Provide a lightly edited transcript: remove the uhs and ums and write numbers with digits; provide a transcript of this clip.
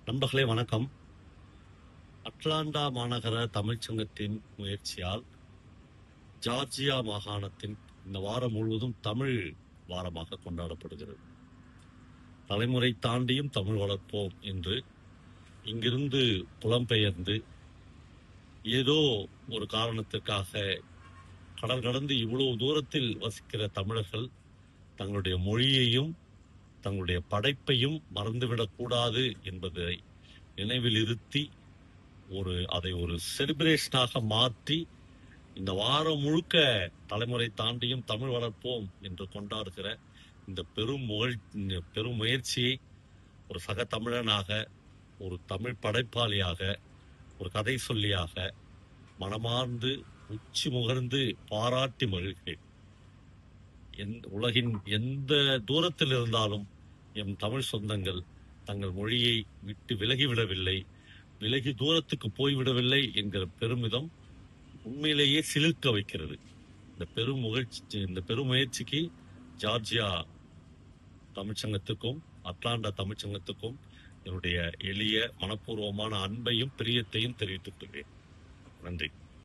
நண்பர்களே வணக்கம். அட்லாண்டா மாநகர தமிழ்ச் சங்கத்தின் முயற்சியால் ஜார்ஜியா மாகாணத்தின் இந்த வாரம் முழுவதும் தமிழ் வாரமாக கொண்டாடப்படுகிறது. தலைமுறை தாண்டியும் தமிழ் வளர்ப்போம் என்று இங்கிருந்து புலம்பெயர்ந்து ஏதோ ஒரு காரணத்திற்காக கடல் கடந்து இவ்வளவு தூரத்தில் வசிக்கிற தமிழர்கள் தங்களுடைய மொழியையும் தங்களுடைய படைப்பையும் மறந்துவிடக் கூடாது என்பதை நினைவில் இருத்தி அதை ஒரு செலிப்ரேஷனாக மாற்றி இந்த வாரம் முழுக்க தலைமுறை தாண்டியும் தமிழ் வளர்ப்போம் என்று கொண்டாடுகிற இந்த பெரும் முயற்சியை ஒரு சக தமிழனாக, ஒரு தமிழ் படைப்பாளியாக, ஒரு கதை சொல்லியாக மனமார்ந்து உச்சி முகர்ந்து பாராட்டி மகிழ்கிறேன். உலகின் எந்த தூரத்தில் இருந்தாலும் எம் தமிழ் சொந்தங்கள் தங்கள் மொழியை விட்டு விலகிவிடவில்லை, விலகி தூரத்துக்கு போய்விடவில்லை என்கிற பெருமிதம் உண்மையிலேயே சிலிர்க்க வைக்கிறது. இந்த பெரும் முயற்சிக்கு ஜார்ஜியா தமிழ்ச்சங்கத்துக்கும் அட்லாண்டா தமிழ்ச்சங்கத்துக்கும் என்னுடைய எளிய மனப்பூர்வமான அன்பையும் பிரியத்தையும் தெரிவித்துக் கொள்கிறேன். நன்றி.